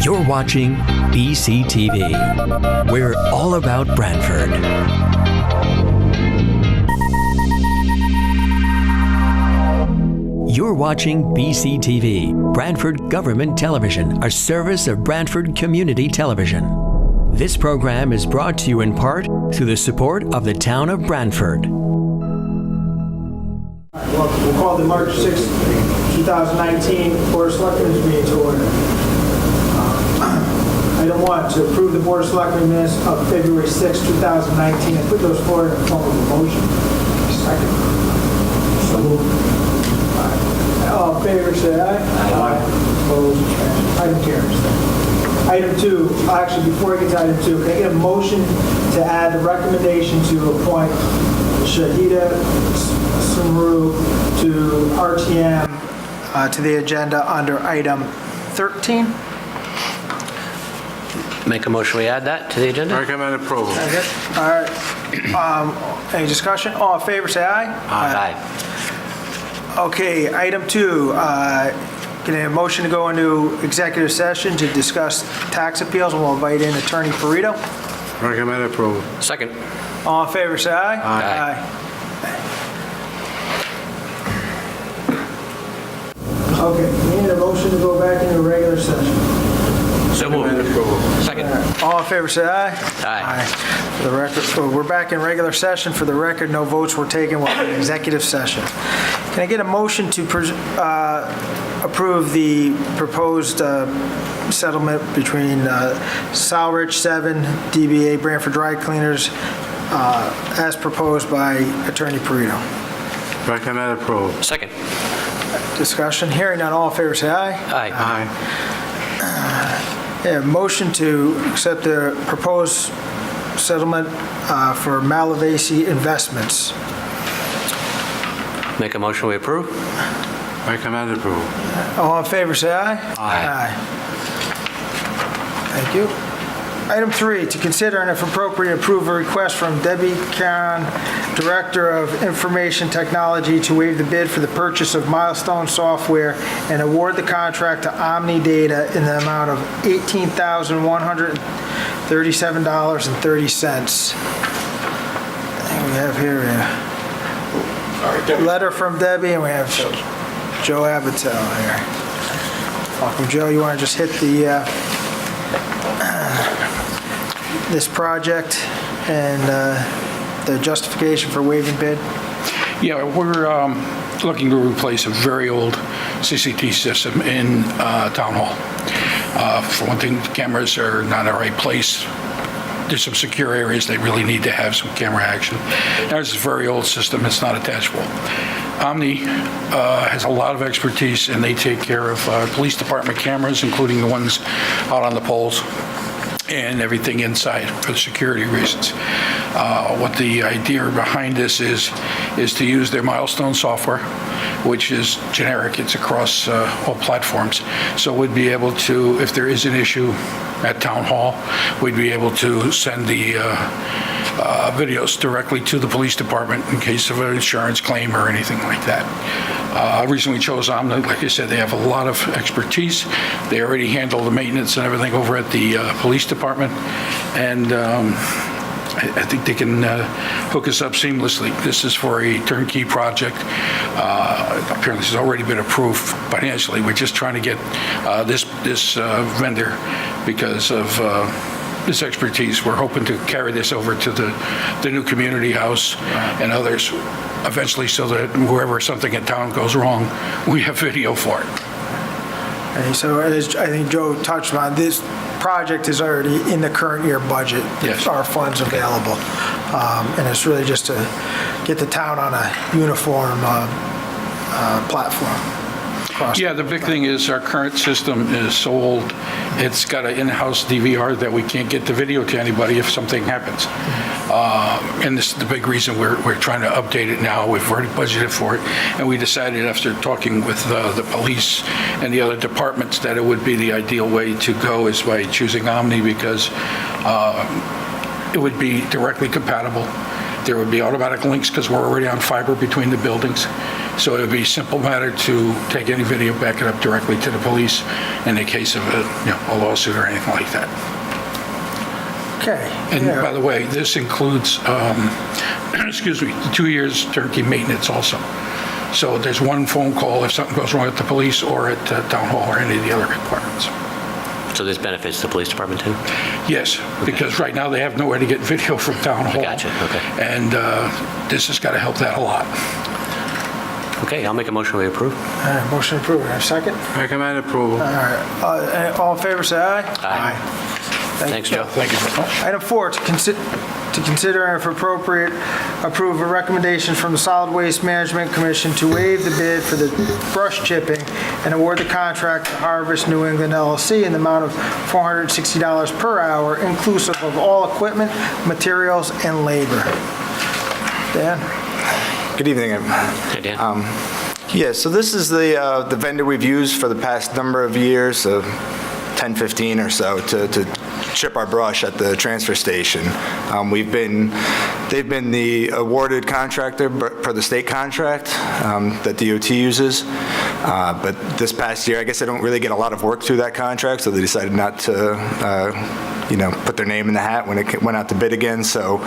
You're watching BCTV. We're all about Branford. You're watching BCTV, Branford Government Television, a service of Branford Community Television. This program is brought to you in part through the support of the town of Branford. We'll call the March 6, 2019 Board of Selectmen meeting to order. Item 1, to approve the Board of Selectmen minutes of February 6, 2019, and put those forward in the form of a motion. Second. So moved. All in favor, say aye. Aye. Opposed? Item carries. Item 2, actually, before I get to item 2, can I get a motion to add the recommendation to appoint Shahida Sumru to RTM to the agenda under item 13? Make a motion, we add that to the agenda? Recommend approval. All right. Any discussion? All in favor, say aye. Aye. Okay, item 2, can I have a motion to go into executive session to discuss tax appeals, and we'll invite in Attorney Perito. Recommend approval. Second. All in favor, say aye. Aye. Okay, we need a motion to go back into regular session. So moved. Recommend approval. Second. All in favor, say aye. Aye. For the record, we're back in regular session. For the record, no votes were taken while in executive session. Can I get a motion to approve the proposed settlement between Salrich 7, DBA Branford Dry Cleaners, as proposed by Attorney Perito? Recommend approval. Second. Discussion. Hearing none. All in favor, say aye. Aye. Aye. Yeah, motion to accept the proposed settlement for Malavasi Investments. Make a motion, we approve? Recommend approval. All in favor, say aye. Aye. Thank you. Item 3, to consider and if appropriate, approve a request from Debbie Caron, Director of Information Technology, to waive the bid for the purchase of Milestone software and award the contract to Omni Data in the amount of $18,137.30. And we have here a letter from Debbie, and we have Joe Abatel here. Welcome, Joe. You want to just hit the this project and the justification for waiving bid? Yeah, we're looking to replace a very old CCT system in Town Hall. For one thing, the cameras are not in the right place. There's some secure areas they really need to have some camera action. Ours is a very old system. It's not attachable. Omni has a lot of expertise, and they take care of police department cameras, including the ones out on the poles, and everything inside for security reasons. What the idea behind this is to use their Milestone software, which is generic. It's across all platforms. So we'd be able to, if there is an issue at Town Hall, we'd be able to send the videos directly to the police department in case of an insurance claim or anything like that. The reason we chose Omni, like I said, they have a lot of expertise. They already handle the maintenance and everything over at the police department, and I think they can hook us up seamlessly. This is for a turnkey project. Apparently, this has already been approved financially. We're just trying to get this vendor because of this expertise. We're hoping to carry this over to the new community house and others eventually, so that wherever something in town goes wrong, we have video for it. And so as I think Joe touched on, this project is already in the current year budget. Yes. Our funds available. And it's really just to get the town on a uniform platform. Yeah, the big thing is our current system is so old, it's got an in-house DVR that we can't get the video to anybody if something happens. And this is the big reason we're trying to update it now. We've already budgeted for it, and we decided after talking with the police and the other departments that it would be the ideal way to go is by choosing Omni, because it would be directly compatible. There would be automatic links because we're already on fiber between the buildings. So it would be a simple matter to take any video, back it up directly to the police in the case of a lawsuit or anything like that. Okay. And yeah. by the way, this includes, excuse me, 2 years turnkey maintenance also. So there's one phone call if something goes wrong at the police or at town hall or any of the other requirements. So this benefits the police department too? Yes, because right now they have nowhere to get video from town hall. Gotcha, okay. And this has got to help that a lot. Okay, I'll make a motion we approve. All right, motion approved. Have a second? Recommend approval. All right. All in favor, say aye. Aye. Thanks, Joe. Thank you very much. Item 4, to consider and if appropriate, approve a recommendation from the Solid Waste Management Commission to waive the bid for the brush chipping and award the contract to Harvest New England LLC in the amount of $460 per hour, inclusive of all equipment, materials, and labor. Dan? Good evening. Hey, Dan. Yeah, so this is the vendor we've used for the past number of years, 10, 15 or so, to chip our brush at the transfer station. They've been the awarded contractor per the state contract that DOT uses. But this past year, I guess they don't really get a lot of work through that contract, so they decided not to put their name in the hat when it went out to bid again. So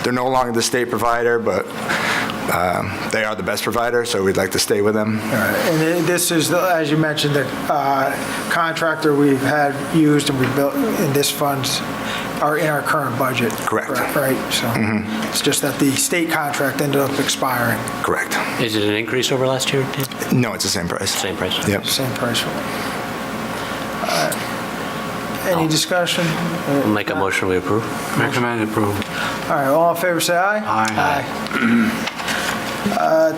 they're no longer the state provider, but they are the best provider, so we'd like to stay with them. All right. And this is, as you mentioned, the contractor we've had used and we've built, and this funds are in our current budget. Correct. Right, so it's just that the state contract ended up expiring. Correct. Is it an increase over last year, Dan? No, it's the same price. Same price? Yep. Same price. Any discussion? I'll make a motion we approve. Recommend approval. All right, all in favor, say aye. Aye.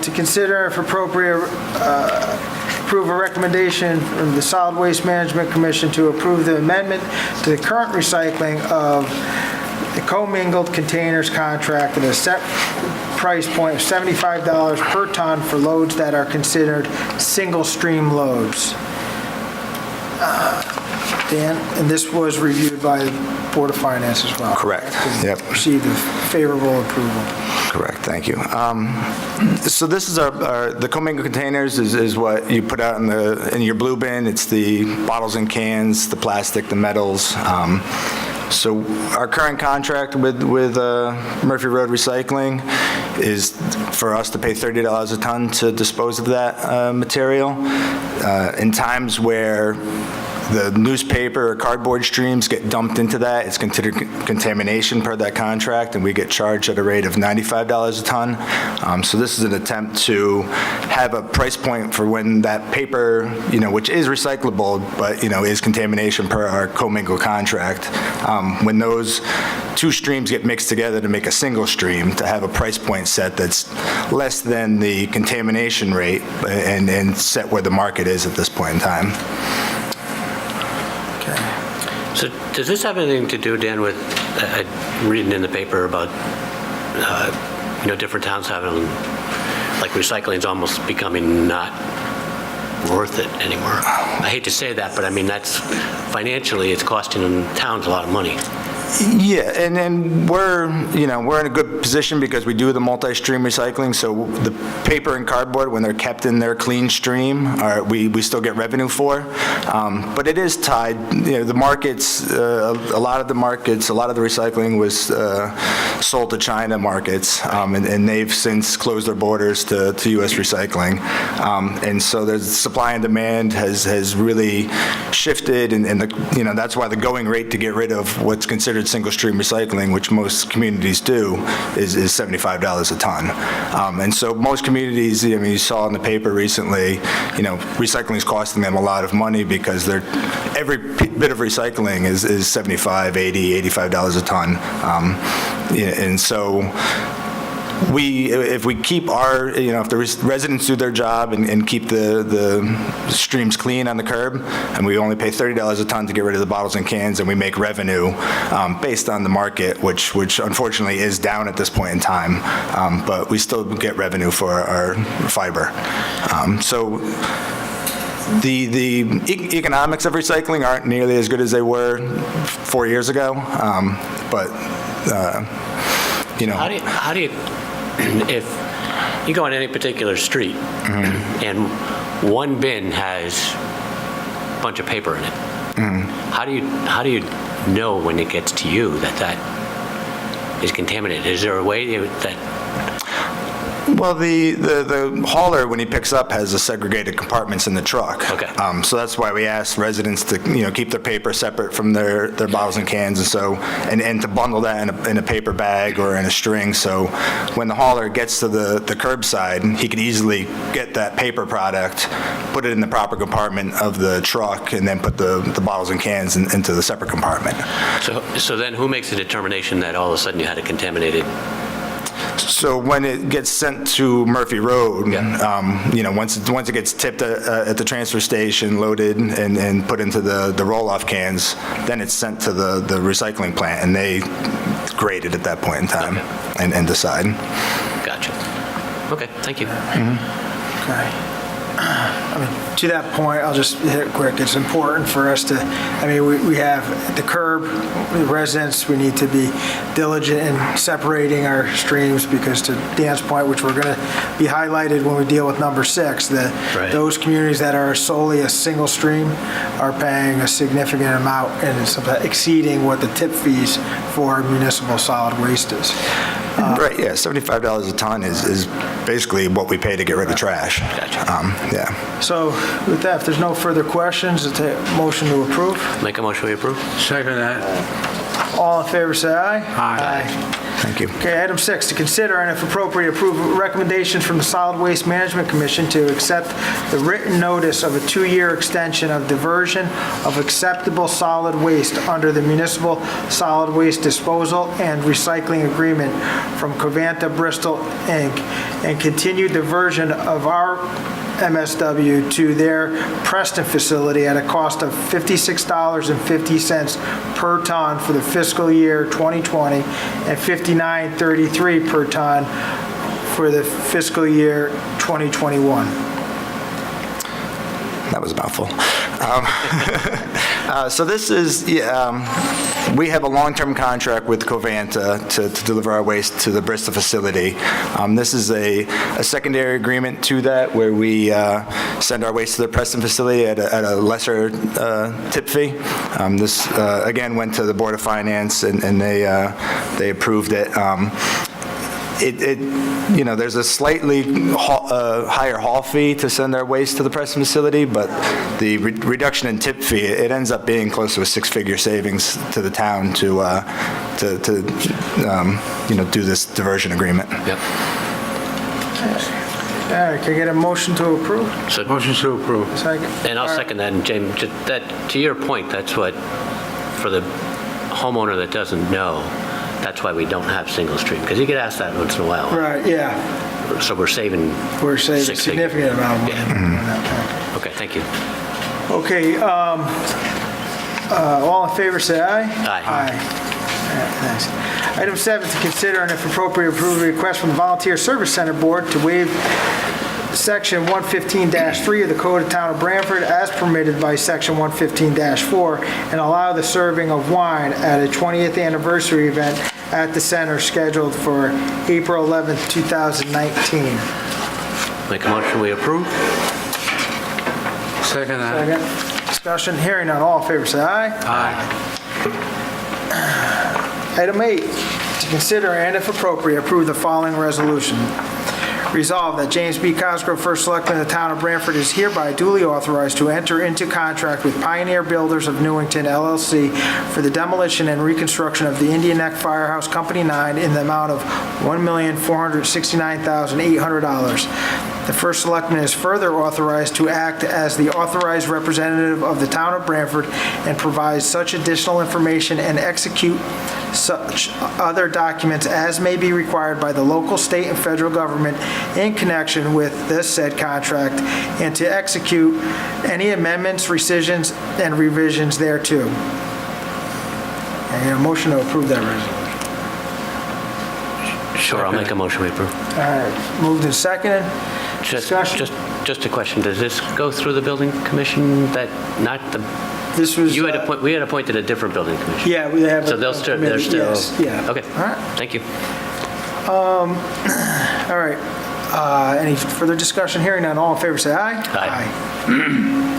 To consider, if appropriate, approve a recommendation from the Solid Waste Management Commission to approve the amendment to the current recycling of the commingled containers contract at a set price point of $75 per ton for loads that are considered single-stream loads. Dan, and this was reviewed by the Board of Finance as well. Correct. Yep. Received a favorable approval. Correct, thank you. So this is the commingled containers is what you put out in your blue bin. It's the bottles and cans, the plastic, the metals. So our current contract with Murphy Road Recycling is for us to pay $30 a ton to dispose of that material. In times where the newspaper or cardboard streams get dumped into that, it's considered contamination per that contract, and we get charged at a rate of $95 a ton. So this is an attempt to have a price point for when that paper, which is recyclable, but, is contamination per our commingled contract. When those two streams get mixed together to make a single stream, to have a price point set that's less than the contamination rate and set where the market is at this point in time. So does this have anything to do, Dan, with reading in the paper about, different towns having, like recycling's almost becoming not worth it anymore? I hate to say that, but I mean, that's financially, it's costing towns a lot of money. Yeah, and we're in a good position because we do the multi-stream recycling. So the paper and cardboard, when they're kept in their clean stream, we still get revenue for. But it is tied. The markets, a lot of the recycling was sold to China markets, and they've since closed their borders to U.S. recycling. And so the supply and demand has really shifted, and that's why the going rate to get rid of what's considered single-stream recycling, which most communities do, is $75 a ton. And so most communities, you saw in the paper recently, recycling is costing them a lot of money because every bit of recycling is $75, $80, $85 a ton. And so if we keep if the residents do their job and keep the streams clean on the curb, and we only pay $30 a ton to get rid of the bottles and cans, and we make revenue based on the market, which unfortunately is down at this point in time, but we still get revenue for our fiber. So the economics of recycling aren't nearly as good as they were 4 years ago, but you know. How do you, if you go on any particular street and one bin has a bunch of paper in it, how do you know when it gets to you that is contaminated? Is there a way that? Well, the hauler, when he picks up, has a segregated compartments in the truck. Okay. So that's why we ask residents to, keep their paper separate from their bottles and cans, and to bundle that in a paper bag or in a string. So when the hauler gets to the curbside, he can easily get that paper product, put it in the proper compartment of the truck, and then put the bottles and cans into the separate compartment. So then who makes the determination that all of a sudden you had a contaminated? So when it gets sent to Murphy Road, once it gets tipped at the transfer station, loaded and put into the roll-off cans, then it's sent to the recycling plant, and they grade it at that point in time and decide. Gotcha. Okay, thank you. Okay. To that point, I'll just hit it quick. It's important for us to, we have at the curb, residents, we need to be diligent in separating our streams, because to Dan's point, which we're going to be highlighted when we deal with number 6, that those communities that are solely a single stream are paying a significant amount and sometimes exceeding what the tip fees for municipal solid waste is. Right, yeah, $75 a ton is basically what we pay to get rid of trash. Gotcha. Yeah. So with that, if there's no further questions, it's a motion to approve. Make a motion, we approve? Second that. All in favor, say aye. Aye. Thank you. Okay, item 6, to consider and if appropriate, approve recommendations from the Solid Waste Management Commission to accept the written notice of a 2-year extension of diversion of acceptable solid waste under the Municipal Solid Waste Disposal and Recycling Agreement from Covanta Bristol, Inc., and continued diversion of our MSW to their Preston facility at a cost of $56.50 per ton for the fiscal year 2020 and $59.33 per ton for the fiscal year 2021. That was a mouthful. So this is, we have a long-term contract with Covanta to deliver our waste to the Bristol facility. This is a secondary agreement to that, where we send our waste to the Preston facility at a lesser tip fee. This, again, went to the Board of Finance, and they approved it. There's a slightly higher haul fee to send our waste to the Preston facility, but the reduction in tip fee, it ends up being close to a 6-figure savings to the town to do this diversion agreement. Yep. All right, can I get a motion to approve? Motion to approve. Second. And I'll second that, and James, that, to your point, that's what, for the homeowner that doesn't know, that's why we don't have single stream, because you get asked that once in a while. Right, yeah. So we're saving We're saving a six significant amount of money. Yeah. on that point. Okay, thank you. Okay, all in favor, say aye. Aye. Aye. Thanks. Item 7, to consider and if appropriate, approve a request from the Volunteer Service Center Board to waive Section 115-3 of the Code of Town of Branford as permitted by Section 115-4 and allow the serving of wine at a 20th anniversary event at the center scheduled for April 11th, 2019. Make a motion, we approve? Second that. Second. Discussion, hearing none, all in favor, say aye. Aye. Item 8, to consider and if appropriate, approve the following resolution. Resolved that James B. Cosgrove, First Selectman of the Town of Branford, is hereby duly authorized to enter into contract with Pioneer Builders of Newington, LLC, for the demolition and reconstruction of the Indian Neck Firehouse Company 9 in the amount of $1,469,800. The First Selectman is further authorized to act as the authorized representative of the Town of Branford and provide such additional information and execute such other documents as may be required by the local, state, and federal government in connection with this said contract, and to execute any amendments, rescissions, and revisions thereto. And a motion to approve that resolution. Sure, I'll make a motion, we approve. All right, moved and seconded. Discussion. Just a question, does this go through the building commission, that, not the, This was. we had appointed a different building commission? Yeah, we have. So they're still, Yes, yeah. okay, All right. thank you. All right. Any further discussion? Hearing none, all in favor say aye. Aye.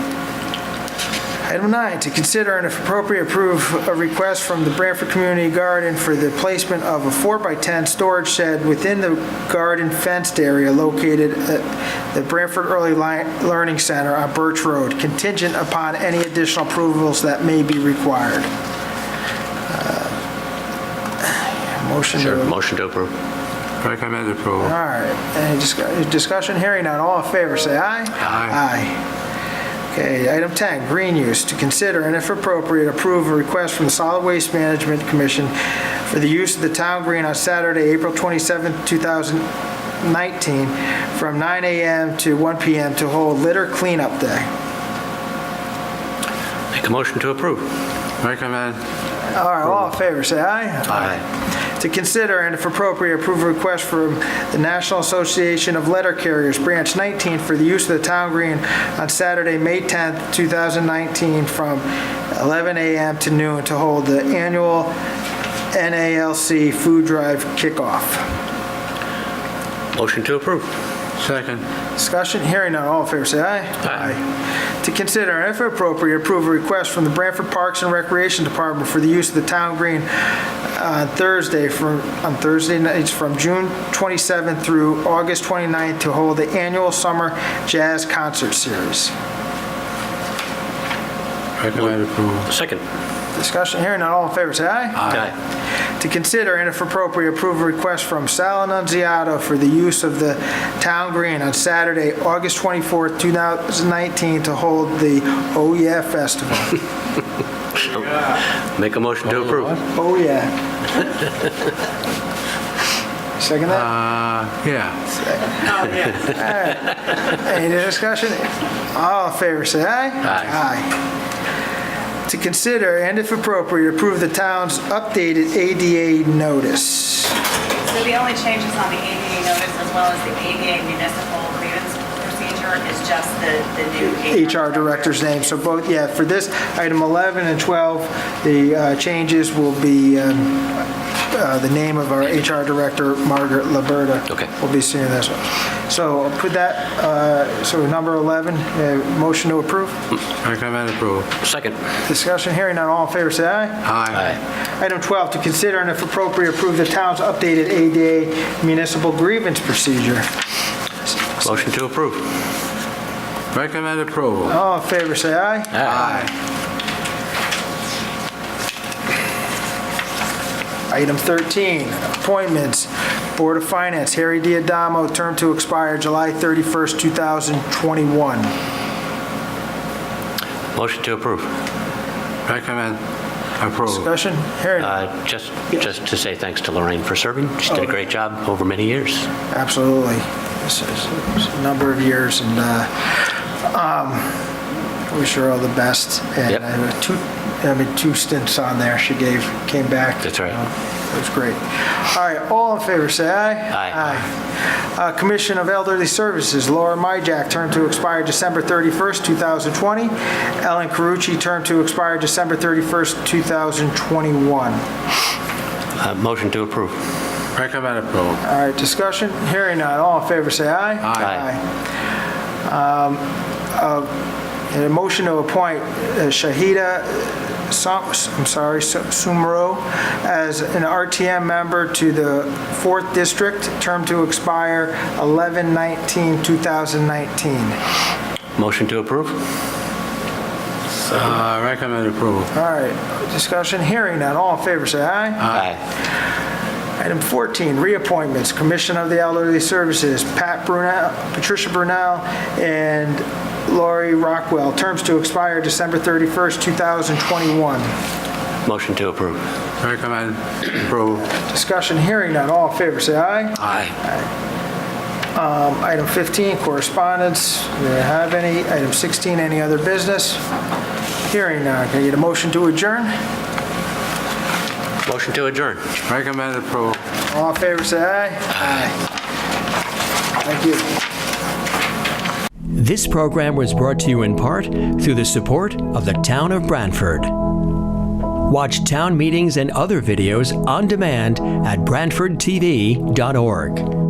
Item 9, to consider and if appropriate approve a request from the Branford Community Garden for the placement of a 4x10 storage shed within the garden fenced area located at the Branford Early Learning Center on Birch Road, contingent upon any additional approvals that may be required. Motion Sure, to... motion to approve. Recommend approval. All right, any discussion? Hearing none, all in favor, say aye. Aye. Okay, item 10, green use, to consider and if appropriate, approve a request from the Solid Waste Management Commission for the use of the town green on Saturday, April 27, 2019, from 9 a.m. to 1 p.m. to hold litter cleanup day. Make a motion to approve. Recommend. All right, all in favor, say aye. Aye. To consider and if appropriate, approve a request from the National Association of Letter Carriers, Branch 19, for the use of the town green on Saturday, May 10th, 2019, from 11 a.m. to noon to hold the annual NALC food drive kickoff. Motion to approve. Second. Discussion, hearing none, all in favor, say aye. Aye. To consider and if appropriate, approve a request from the Branford Parks and Recreation Department for the use of the town green on Thursday nights from June 27th through August 29th to hold the annual summer jazz concert series. Recommend approval. Second. Discussion, hearing none, all in favor, say aye. Aye. To consider and if appropriate, approve a request from Sal Annunziato for the use of the town green on Saturday, August 24th, 2019 to hold the Oh Yeah Festival. Make a motion to approve. Oh Yeah. Second that? Yeah. Any discussion? All in favor, say aye. Aye. To consider and if appropriate, approve the town's updated ADA notice. So the only changes on the ADA notice as well as the ADA municipal grievance procedure is just the new HR director's name. So both, yeah, for this, item 11 and 12, the changes will be the name of our HR director, Margaret Liberta. Okay. Will be seeing this one. So I'll put that, so number 11, motion to approve. Recommend approval. Second. Discussion, hearing none, all in favor, say aye. Aye. Item 12, to consider and if appropriate, approve the town's updated ADA municipal grievance procedure. Motion to approve. Recommend approval. All in favor, say aye. Aye. Item 13, appointments. Board of Finance, Harry Diadamo, term to expire July 31st, 2021. Motion to approve. Recommend approval. Discussion? Hearing, Just to say thanks to Lorraine for serving. She did a great job over many years. absolutely. This is a number of years, and wish her all the best. And Yep. two stints on there she came back. That's right. It was great. All right, all in favor, say aye. Aye. Commission of Elderly Services, Laura Myjack, term to expire December 31st, 2020. Ellen Carucci, term to expire December 31st, 2021. Motion to approve. Recommend approval. All right, discussion, hearing none, all in favor, say aye. Aye. And a motion to appoint Shahida Sumro as an RTM member to the 4th District, term to expire 11/19/2019. Motion to approve. Recommend approval. All right, discussion, hearing none, all in favor, say aye. Aye. Item 14, reappointments, Commission of the Elderly Services, Patricia Brunel, and Lori Rockwell, terms to expire December 31st, 2021. Motion to approve. Recommend approval. Discussion, hearing none, all in favor, say aye. Aye. Item 15, correspondence, do I have any? Item 16, any other business? Hearing none, can I get a motion to adjourn? Motion to adjourn. Recommend approval. All in favor, say aye. Aye. Thank you. This program was brought to you in part through the support of the Town of Branford. Watch town meetings and other videos on demand at BranfordTV.org.